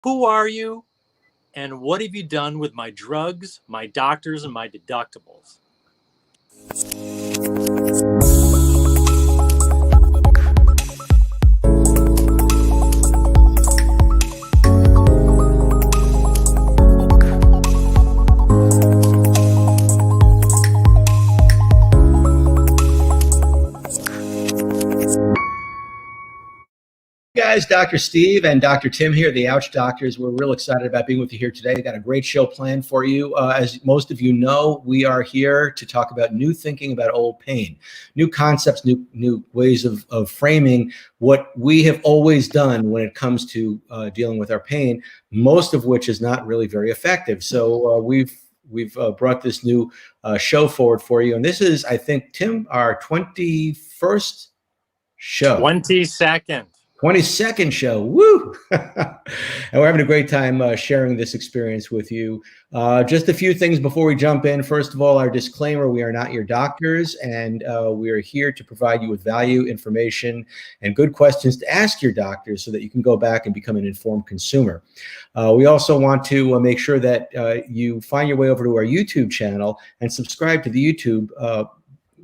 Who are you? And what have you done with my drugs, my doctors, and my deductibles? Guys, Dr. Steve and Dr. Tim here, the Ouch Doctors. We're real excited about being with you here today. We've got a great show planned for you. As most of you know, we are here to talk about new thinking about old pain, new concepts, new ways of framing what we have always done when it comes to dealing with our pain, most of which is not really very effective. So we've brought this new show forward for you. And this is, I think, Tim, our 21st show. 22nd show. Woo! And we're having a great time sharing this experience with you. Just a few things before we jump in. First of all, our disclaimer: we are not your doctors, and we are here to provide you with value, information, and good questions to ask your doctors so that you can go back and become an informed consumer. We also want to make sure that you find your way over to our YouTube channel and subscribe to the YouTube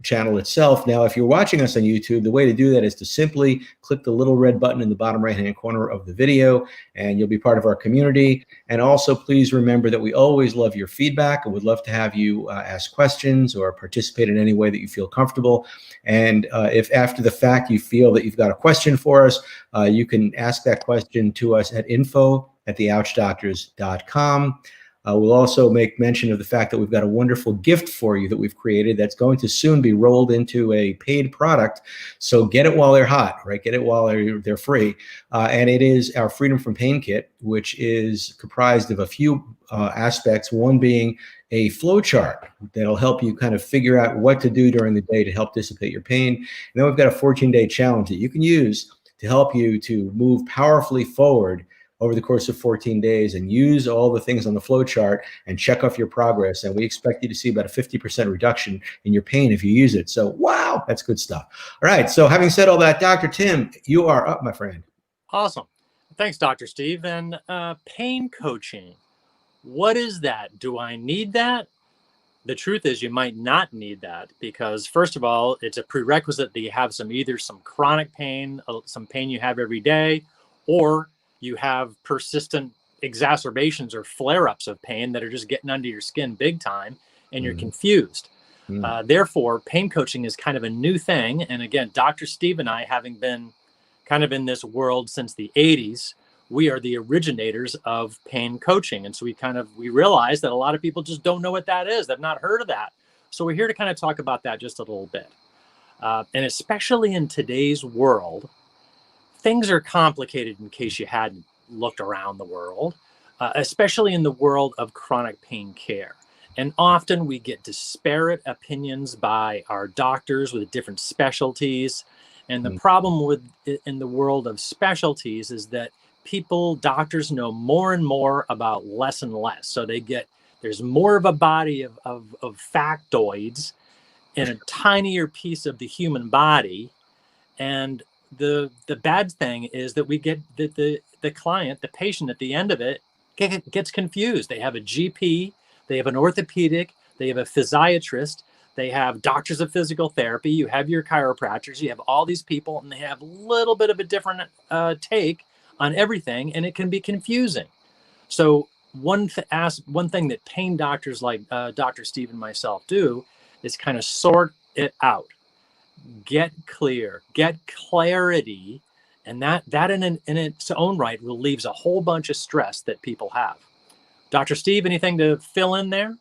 channel itself. Now, if you're watching us on YouTube, the way to do that is to simply click the little red button in the bottom right-hand corner of the video, and you'll be part of our community. And also, please remember that we always love your feedback and would love to have you ask questions or participate in any way that you feel comfortable. And if after the fact you feel that you've got a question for us, you can ask that question to us at info@theouchdoctors.com. We'll also make mention of the fact that we've got a wonderful gift for you that we've created that's going to soon be rolled into a paid product. So get it while they're hot, right? Get it while they're free. And it is our Freedom from Pain Kit, which is comprised of a few aspects, one being a flow chart that'll help you kind of figure out what to do during the day to help dissipate your pain. And then we've got a 14-day challenge that you can use to help you to move powerfully forward over the course of 14 days and use all the things on the flow chart and check off your progress. And we expect you to see about a 50% reduction in your pain if you use it. So, wow, that's good stuff. All right. So having said all that, Dr. Tim, you are up, my friend. Awesome. Thanks, Dr. Steve. And pain coaching, what is that? Do I need that? The truth is you might not need that because, first of all, it's a prerequisite that you have either some chronic pain, some pain you have every day, or you have persistent exacerbations or flare-ups of pain that are just getting under your skin big time, and you're confused. Therefore, pain coaching is kind of a new thing. And again, Dr. Steve and I, having been kind of in this world since the 80s, we are the originators of pain coaching. And so we realize that a lot of people just don't know what that is. They've not heard of that. So we're here to kind of talk about that just a little bit. And especially in today's world, things are complicated in case you hadn't looked around the world, especially in the world of chronic pain care. And often we get disparate opinions by our doctors with different specialties. And the problem in the world of specialties is that doctors know more and more about less and less. So there's more of a body of factoids in a tinier piece of the human body. And the bad thing is that we get that the client, the patient at the end of it gets confused. They have a GP, they have an orthopedic, they have a physiatrist, they have doctors of physical therapy, you have your chiropractors, you have all these people, and they have a little bit of a different take on everything, and it can be confusing. So one thing that pain doctors like Dr. Steve and myself do is kind of sort it out. Get clear, get clarity, and that in its own right relieves a whole bunch of stress that people have. Dr. Steve, anything to fill in there?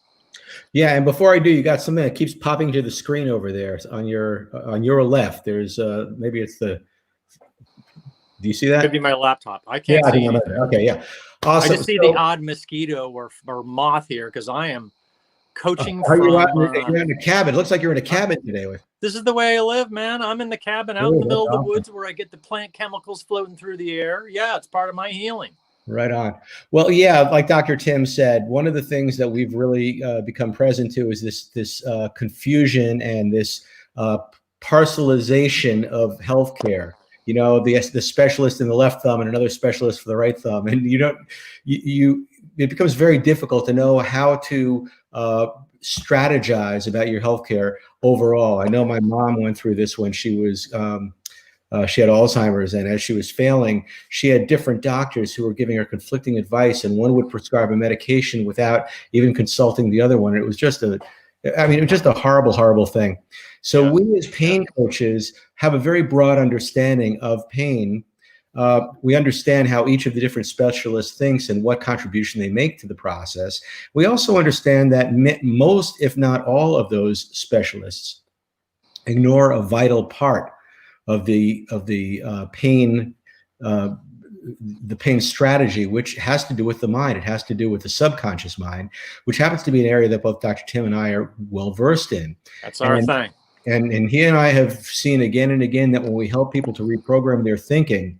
Yeah, and before I do, you got something that keeps popping to the screen over there on your left. There's maybe it's the. Do you see that? Could be my laptop. I can't see anything. Okay, yeah, awesome. I just see the odd mosquito or moth here because I am coaching you're in a cabin. It looks like you're in a cabin today. This is the way I live, man. I'm in the cabin out in the middle of the woods where I get the plant chemicals floating through the air. Yeah, it's part of my healing. Right on. Well, yeah, like Dr. Tim said, one of the things that we've really become present to is this confusion and this parcelization of healthcare. the specialist in the left thumb and another specialist for the right thumb, and it becomes very difficult to know how to strategize about your healthcare overall. I know my mom went through this when she was she had Alzheimer's, and as she was failing, she had different doctors who were giving her conflicting advice, and one would prescribe a medication without even consulting the other one. It was just it was just a horrible, horrible thing. So we as pain coaches have a very broad understanding of pain. We understand how each of the different specialists thinks and what contribution they make to the process. We also understand that most, if not all, of those specialists ignore a vital part of the pain strategy, which has to do with the mind. It has to do with the subconscious mind, which happens to be an area that both Dr. Tim and I are well versed in. That's our thing. And he and I have seen again and again that when we help people to reprogram their thinking,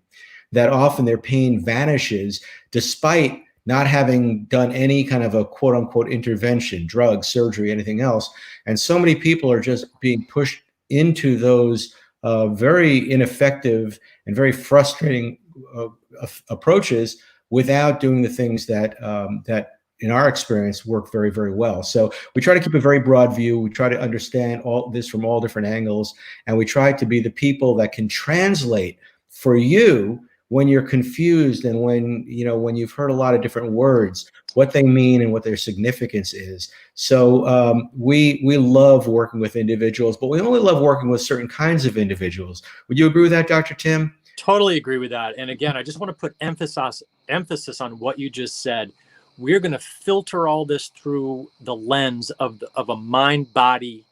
that often their pain vanishes despite not having done any kind of a quote unquote intervention, drugs, surgery, anything else. And so many people are just being pushed into those very ineffective and very frustrating approaches without doing the things that in our experience work very, very well. So we try to keep a very broad view. We try to understand all this from all different angles, and we try to be the people that can translate for you when you're confused and when you've heard a lot of different words, what they mean and what their significance is. So we love working with individuals, but we only love working with certain kinds of individuals. Would you agree with that, Dr. Tim? Totally agree with that. And again, I just want to put emphasis on what you just said. We're going to filter all this through the lens of a mind-body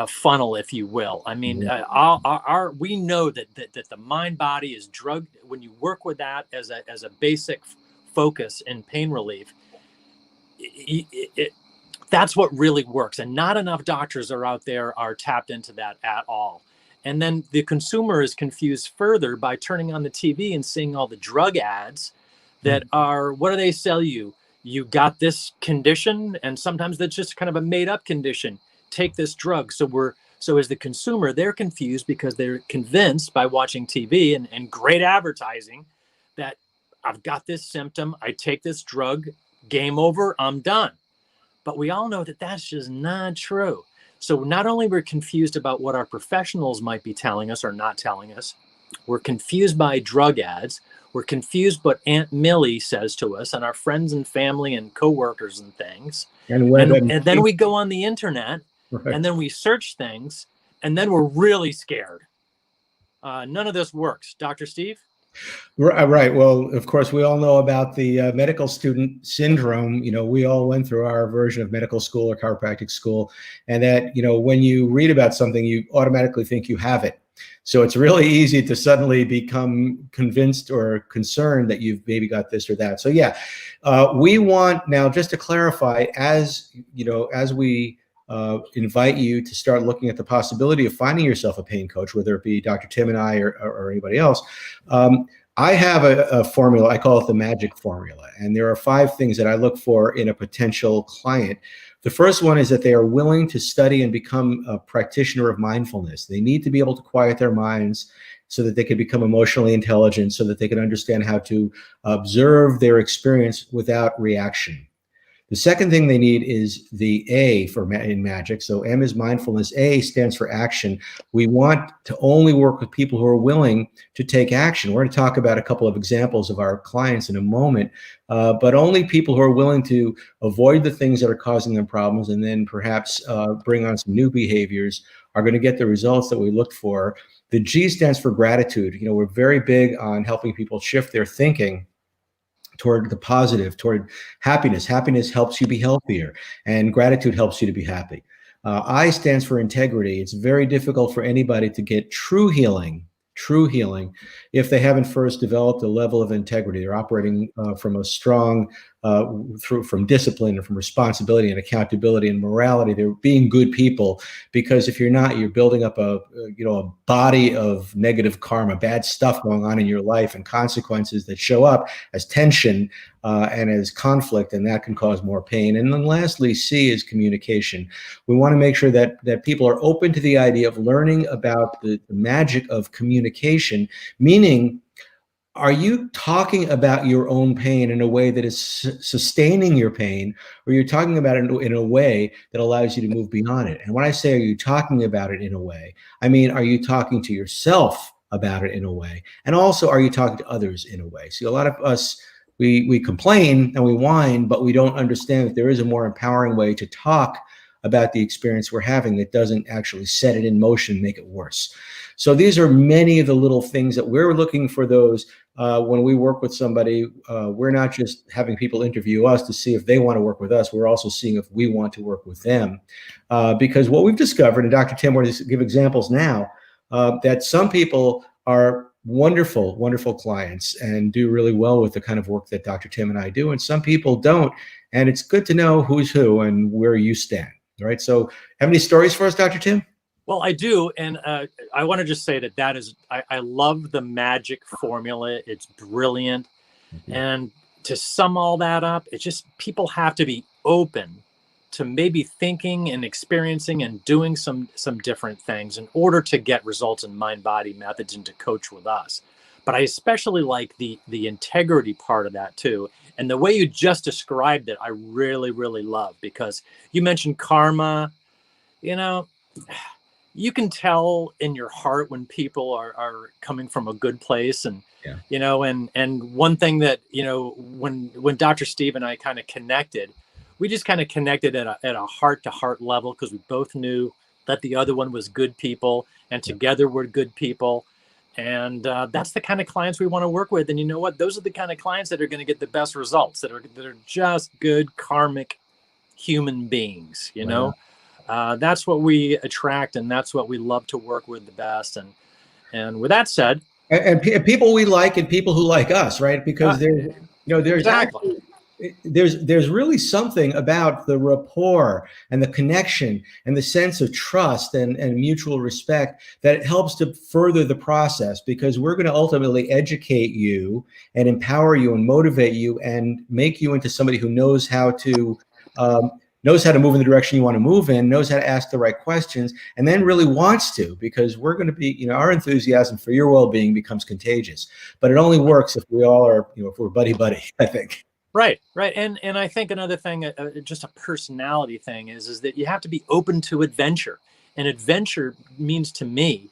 funnel, if you will. I mean, we know that the mind-body is drugged. When you work with that as a basic focus in pain relief, that's what really works. And not enough doctors are tapped into that at all. And then the consumer is confused further by turning on the TV and seeing all the drug ads that are, what do they sell you? You got this condition, and sometimes that's just kind of a made up condition. Take this drug. So as the consumer, they're confused because they're convinced by watching TV and great advertising that I've got this symptom, I take this drug, game over, I'm done. But we all know that that's just not true. So not only we're confused about what our professionals might be telling us or not telling us, we're confused by drug ads. We're confused what Aunt Millie says to us and our friends and family and coworkers and things. And then we go on the internet, right, and then we search things, and then we're really scared. None of this works. Dr. Steve? Right. Well, of course, we all know about the medical student syndrome. We all went through our version of medical school or chiropractic school, and that, when you read about something, you automatically think you have it. So it's really easy to suddenly become convinced or concerned that you've maybe got this or that. So yeah, we want now, just to clarify, as we invite you to start looking at the possibility of finding yourself a pain coach, whether it be Dr. Tim and I or anybody else. I have a formula. I call it the magic formula. And there are 5 things that I look for in a potential client. The first one is that they are willing to study and become a practitioner of mindfulness. They need to be able to quiet their minds so that they can become emotionally intelligent, so that they can understand how to observe their experience without reaction. The second thing they need is the A in magic. So M is mindfulness. A stands for action. We want to only work with people who are willing to take action. We're going to talk about a couple of examples of our clients in a moment, but only people who are willing to avoid the things that are causing them problems and then perhaps bring on some new behaviors are going to get the results that we looked for. The G stands for gratitude. We're very big on helping people shift their thinking toward the positive, toward happiness. Happiness helps you be healthier, and gratitude helps you to be happy. I stands for integrity. It's very difficult for anybody to get true healing, if they haven't first developed a level of integrity. They're operating from a strong, from discipline and from responsibility and accountability and morality. They're being good people, because if you're not, you're building up a body of negative karma, bad stuff going on in your life, and consequences that show up as tension and as conflict, and that can cause more pain. And then lastly, C is communication. We want to make sure that people are open to the idea of learning about the magic of communication, meaning, are you talking about your own pain in a way that is sustaining your pain, or you're talking about it in a way that allows you to move beyond it? And when I say, are you talking about it in a way, I mean, are you talking to yourself about it in a way? And also, are you talking to others in a way? See, a lot of us, we complain and we whine, but we don't understand that there is a more empowering way to talk about the experience we're having that doesn't actually set it in motion, make it worse. So these are many of the little things that we're looking for. Those when we work with somebody, we're not just having people interview us to see if they want to work with us. We're also seeing if we want to work with them. Because what we've discovered, and Dr. Tim, we're going to give examples now, that some people are wonderful, wonderful clients and do really well with the kind of work that Dr. Tim and I do. And some people don't. And it's good to know who's who and where you stand. All right. So have any stories for us, Dr. Tim? Well, I do. And I want to just say that is, I love the magic formula. It's brilliant. And to sum all that up, it's just people have to be open to maybe thinking and experiencing and doing some different things in order to get results in mind-body methods and to coach with us. But I especially like the integrity part of that too. And the way you just described it, I really, really love, because you mentioned karma. You can tell in your heart when people are coming from a good place. And, and one thing that, when Dr. Steve and I kind of connected, we just kind of connected at a heart to heart level, because we both knew that the other one was good people, and together we're good people. And that's the kind of clients we want to work with. And you know what? Those are the kind of clients that are going to get the best results, that are just good karmic human beings, That's what we attract, and that's what we love to work with the best. And with that said, and people we like and people who like us, right? Because there's exactly. There's really something about the rapport and the connection and the sense of trust and mutual respect that helps to further the process, because we're going to ultimately educate you and empower you and motivate you and make you into somebody who knows how to move in the direction you want to move in, knows how to ask the right questions, and then really wants to, because we're going to be, our enthusiasm for your well-being becomes contagious. But it only works if we all are, if we're buddy-buddy, I think. Right. And I think another thing, just a personality thing, is that you have to be open to adventure. And adventure means to me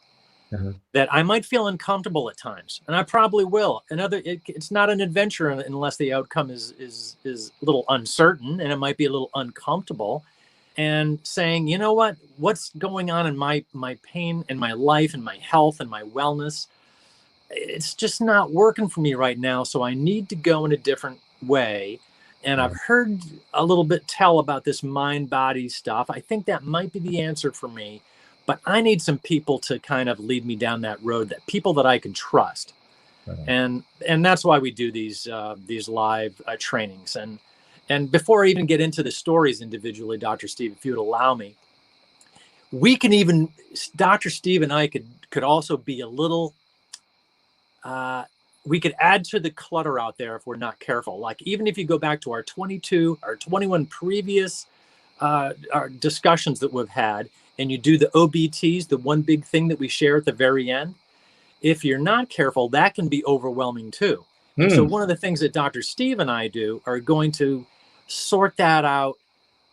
that I might feel uncomfortable at times, and I probably will. It's not an adventure unless the outcome is a little uncertain, and it might be a little uncomfortable. And saying, you know what's going on in my pain and my life and my health and my wellness, it's just not working for me right now. So I need to go in a different way. And I've heard a little bit tell about this mind-body stuff. I think that might be the answer for me, but I need some people to kind of lead me down that road, that people that I can trust. And that's why we do these live trainings. And before I even get into the stories individually, Dr. Steve, if you would allow me, Dr. Steve and I could also be a little, we could add to the clutter out there if we're not careful. Like, even if you go back to our 21 previous our discussions that we've had, and you do the OBTs, the one big thing that we share at the very end, if you're not careful, that can be overwhelming too. So one of the things that Dr. Steve and I do are going to sort that out,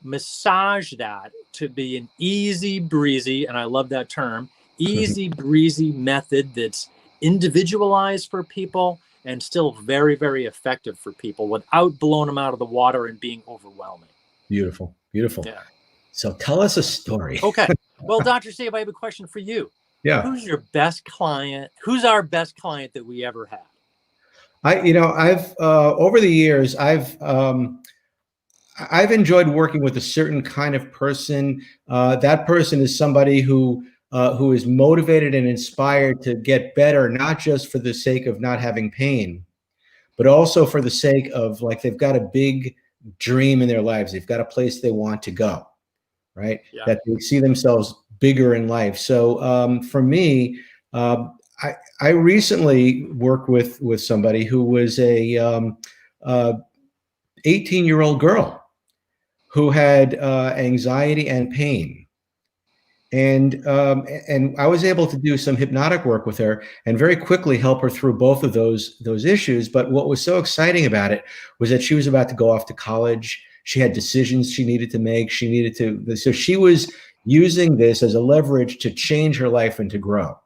massage that to be an easy breezy, and I love that term, easy breezy method that's individualized for people and still very, very effective for people without blowing them out of the water and being overwhelming. Beautiful. Yeah. So tell us a story. Okay. Well, Dr. Steve, I have a question for you. Yeah. Who's your best client? Who's our best client that we ever had? I've over the years, I've enjoyed working with a certain kind of person. That person is somebody who is motivated and inspired to get better, not just for the sake of not having pain, but also for the sake of, like, they've got a big dream in their lives. They've got a place they want to go, right? Yeah. That they see themselves bigger in life. So for me, I recently worked with somebody who was 18-year-old girl who had anxiety and pain. And I was able to do some hypnotic work with her and very quickly help her through both of those issues. But what was so exciting about it was that she was about to go off to college. She had decisions she needed to make. So she was using this as a leverage to change her life and to grow.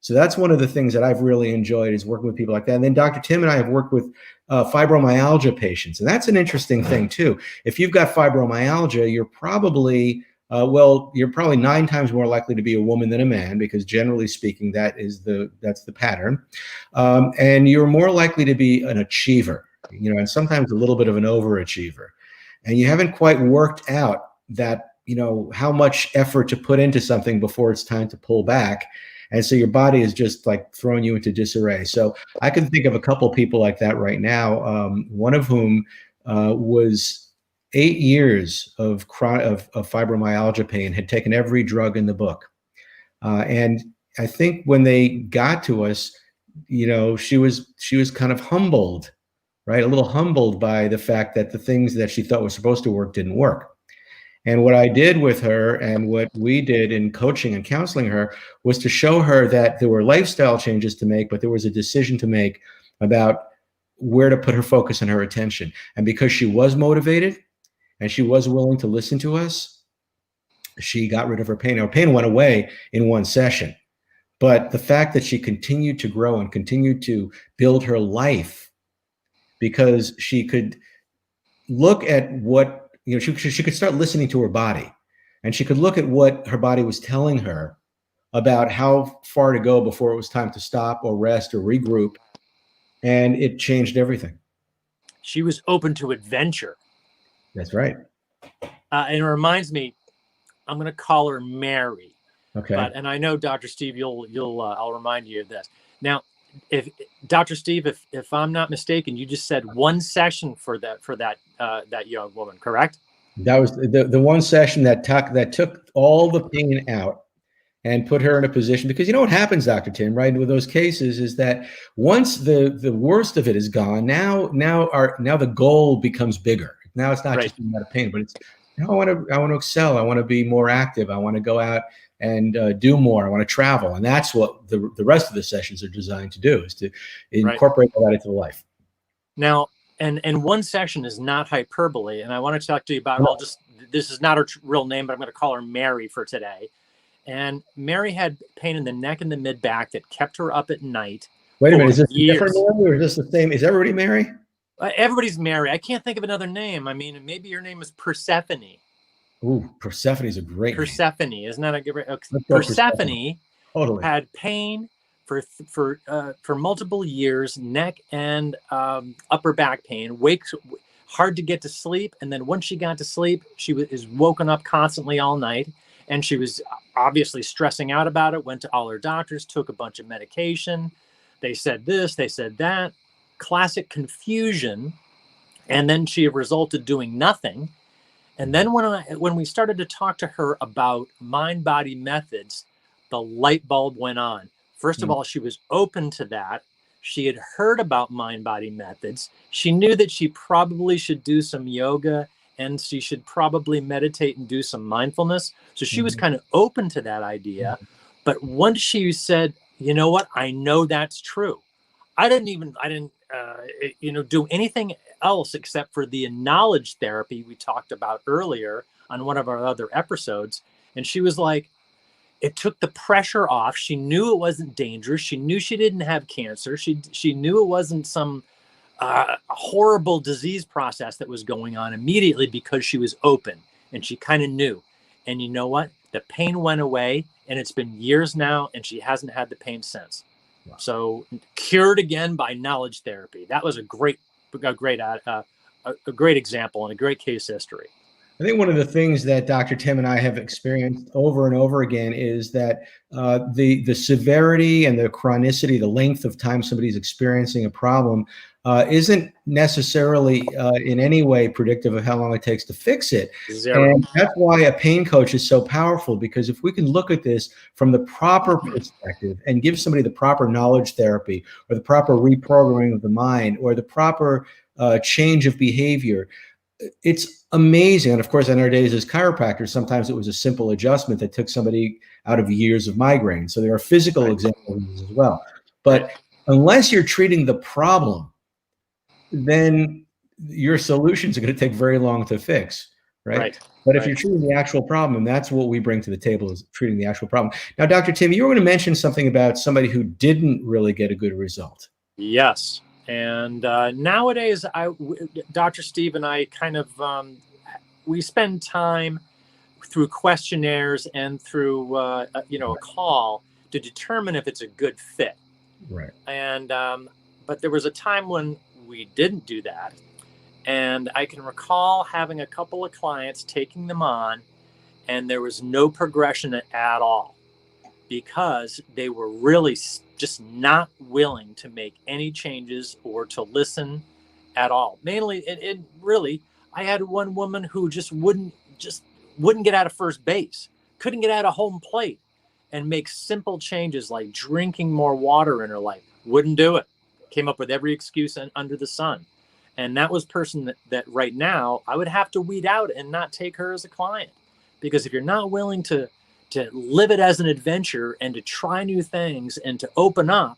So that's one of the things that I've really enjoyed, is working with people like that. And then Dr. Tim and I have worked with fibromyalgia patients. And that's an interesting thing too. If you've got fibromyalgia, you're probably 9 times more likely to be a woman than a man, because generally speaking, that's the pattern. And you're more likely to be an achiever, and sometimes a little bit of an overachiever. And you haven't quite worked out that, how much effort to put into something before it's time to pull back. And so your body is just like throwing you into disarray. So I can think of a couple of people like that right now. One of whom was 8 years of fibromyalgia pain, had taken every drug in the book. And I think when they got to us, she was kind of humbled, right? A little humbled by the fact that the things that she thought were supposed to work didn't work. And what I did with her, and what we did in coaching and counseling her, was to show her that there were lifestyle changes to make, but there was a decision to make about where to put her focus and her attention. And because she was motivated and she was willing to listen to us, she got rid of her pain. Her pain went away in one session. But the fact that she continued to grow and continued to build her life, because she could look at what, she could start listening to her body, and she could look at what her body was telling her about how far to go before it was time to stop or rest or regroup. And it changed everything. She was open to adventure. That's right. And it reminds me, I'm going to call her Mary. Okay. And I know, Dr. Steve, I'll remind you of this. Now, if Dr. Steve, if I'm not mistaken, you just said one session for that young woman, correct? That was the one session that took all the pain out and put her in a position, because what happens, Dr. Tim, right, with those cases is that once the worst of it is gone, now the goal becomes bigger. Now it's not just being out of pain, but it's, I want to excel. I want to be more active. I want to go out and do more. I want to travel. And that's what the rest of the sessions are designed to do, is to incorporate all that into life. Now, and one session is not hyperbole. And I want to talk to you about, this is not her real name, but I'm going to call her Mary for today. And Mary had pain in the neck and the mid back that kept her up at night. Wait a minute, is this a different Mary, or is this the same? Is everybody Mary? Everybody's Mary. I can't think of another name. I mean, maybe your name is Persephone. Ooh, Persephone is a great Persephone, name. Isn't that a good? Persephone totally had pain for multiple years, neck and upper back pain. Hard to get to sleep, and then once she got to sleep, she is woken up constantly all night, and she was obviously stressing out about it. Went to all her doctors, took a bunch of medication. They said this, they said that. Classic confusion, and then she resulted doing nothing. And then when we started to talk to her about mind-body methods, the light bulb went on. First of all, she was open to that. She had heard about mind-body methods. She knew that she probably should do some yoga, and she should probably meditate and do some mindfulness. So she was kind of open to that idea. But once she said, you know what, I know that's true. I didn't do anything else except for the knowledge therapy we talked about earlier on one of our other episodes. And she was like, it took the pressure off. She knew it wasn't dangerous. She knew she didn't have cancer. She knew it wasn't some horrible disease process that was going on immediately, because she was open and she kind of knew. And you know what? The pain went away, and it's been years now, and she hasn't had the pain since. Wow. So cured again by knowledge therapy. That was a great example and a great case history. I think one of the things that Dr. Tim and I have experienced over and over again is that the severity and the chronicity, the length of time somebody's experiencing a problem, isn't necessarily in any way predictive of how long it takes to fix it. Zero. And that's why a pain coach is so powerful, because if we can look at this from the proper perspective and give somebody the proper knowledge therapy, or the proper reprogramming of the mind, or the proper change of behavior, it's amazing. And of course, in our days as chiropractors, sometimes it was a simple adjustment that took somebody out of years of migraine. So there are physical Right. examples as well. But Right. unless you're treating the problem, then your solutions are going to take very long to fix, right? Right. But if Right. you're treating the actual problem, and that's what we bring to the table, is treating the actual problem. Now, Dr. Tim, you were going to mention something about somebody who didn't really get a good result. Yes. And nowadays, Dr. Steve and I kind of we spend time through questionnaires and through a call to determine if it's a good fit. Right. And but there was a time when we didn't do that, and I can recall having a couple of clients taking them on, and there was no progression at all because they were really just not willing to make any changes or to listen at all. Mainly, it really, I had one woman who just wouldn't get out of first base, couldn't get out of home plate, and make simple changes like drinking more water in her life. Wouldn't do it. Came up with every excuse under the sun. And that was person that right now I would have to weed out and not take her as a client, because if you're not willing to live it as an adventure and to try new things and to open up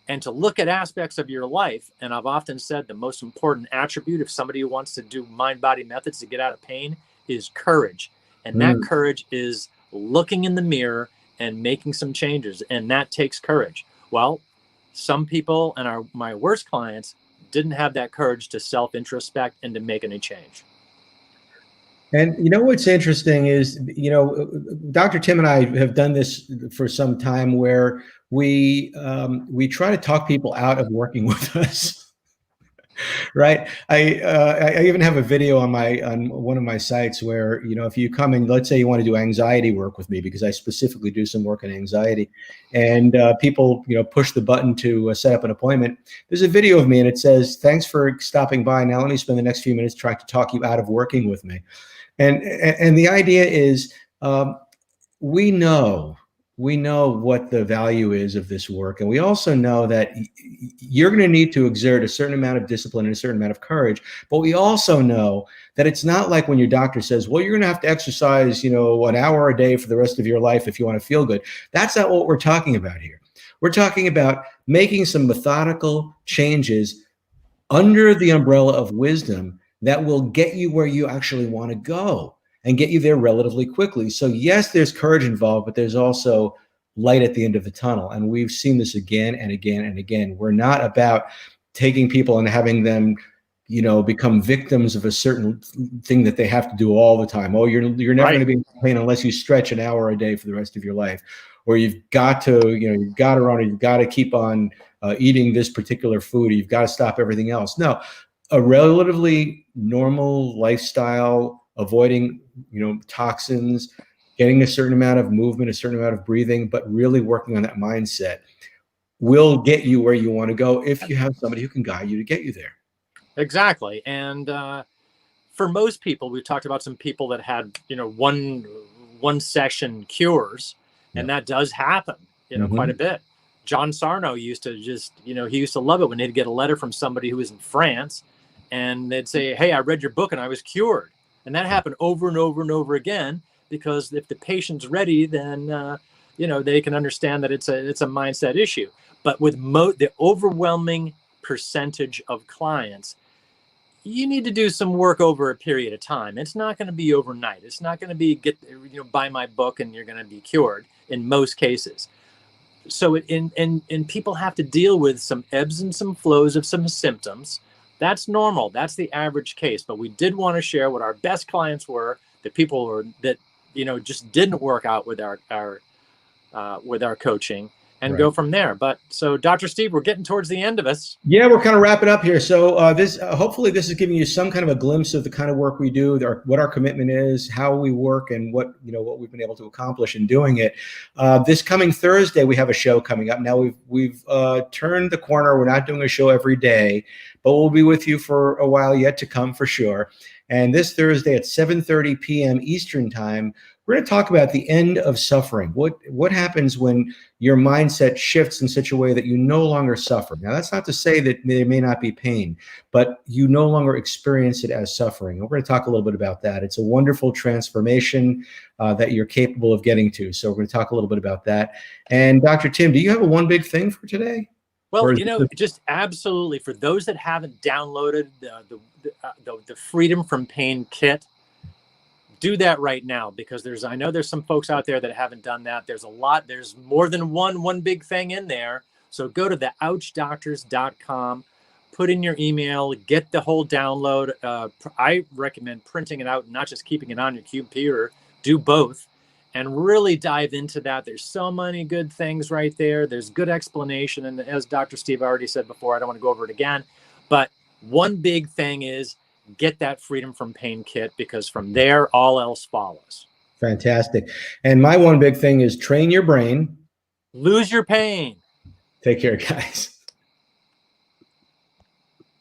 and to look at aspects of your life. And I've often said the most important attribute of somebody who wants to do mind body methods to get out of pain is courage. And that Mm. courage is looking in the mirror and making some changes. And that takes courage. Well, some people and my worst clients didn't have that courage to self introspect and to make any change. And you know what's interesting is, Dr. Tim and I have done this for some time, where we try to talk people out of working with us. Right. I even have a video on one of my sites where, if you come in, let's say you want to do anxiety work with me, because I specifically do some work on anxiety, and people, push the button to set up an appointment. There's a video of me, and it says, "Thanks for stopping by. Now let me spend the next few minutes trying to talk you out of working with me." And the idea is, we know what the value is of this work, and we also know that you're going to need to exert a certain amount of discipline and a certain amount of courage. But we also know that it's not like when your doctor says, "Well, you're going to have to exercise, an hour a day for the rest of your life if you want to feel good." That's not what we're talking about here. We're talking about making some methodical changes under the umbrella of wisdom that will get you where you actually want to go and get you there relatively quickly. So yes, there's courage involved, but there's also light at the end of the tunnel. And we've seen this again and again and again. We're not about taking people and having them, become victims of a certain thing that they have to do all the time. Oh, you're never Right. going to be in pain unless you stretch an hour a day for the rest of your life. Or you've got to, you've got to run, or you've got to keep on eating this particular food, or you've got to stop everything else. No, a relatively normal lifestyle, avoiding, toxins, getting a certain amount of movement, a certain amount of breathing, but really working on that mindset will get you where you want to go if you have somebody who can guide you to get you there. Exactly. And for most people, we've talked about some people that had, one session cures, Yeah. and that does happen, quite a bit. John Sarno used to just, he used to love it when he'd get a letter from somebody who was in France, and they'd say, "Hey, I read your book and I was cured." And that happened over and over and over again, because if the patient's ready, then, they can understand that it's a mindset issue. But with the overwhelming percentage of clients, you need to do some work over a period of time. It's not going to be overnight. It's not going to be buy my book and you're going to be cured in most cases. So and people have to deal with some ebbs and some flows of some symptoms. That's normal. That's the average case. But we did want to share what our best clients were, the people that just didn't work out with our coaching, and Right. go from there. But so, Dr. Steve, we're getting towards the end of us. Yeah, we're kind of wrapping up here. So this hopefully this is giving you some kind of a glimpse of the kind of work we do, what our commitment is, how we work, and what we've been able to accomplish in doing it. This coming Thursday, we have a show coming up. Now we've turned the corner. We're not doing a show every day, but we'll be with you for a while yet to come for sure. And this Thursday at 7:30 p.m. Eastern Time, we're going to talk about the end of suffering. What happens when your mindset shifts in such a way that you no longer suffer? Now, that's not to say that there may not be pain, but you no longer experience it as suffering. And we're going to talk a little bit about that. It's a wonderful transformation that you're capable of getting to. So we're going to talk a little bit about that. And Dr. Tim, do you have a one big thing for today? Well, just absolutely. For those that haven't downloaded the Freedom from Pain kit, do that right now, because I know there's some folks out there that haven't done that. There's more than one big thing in there. So go to the ouchdoctors.com, put in your email, get the whole download. I recommend printing it out and not just keeping it on your computer. Do both and really dive into that. There's so many good things right there. There's good explanation. And as Dr. Steve already said before, I don't want to go over it again, but one big thing is get that Freedom from Pain kit, because from there, all else follows. Fantastic. And my one big thing is train your brain. Lose your pain. Take care, guys.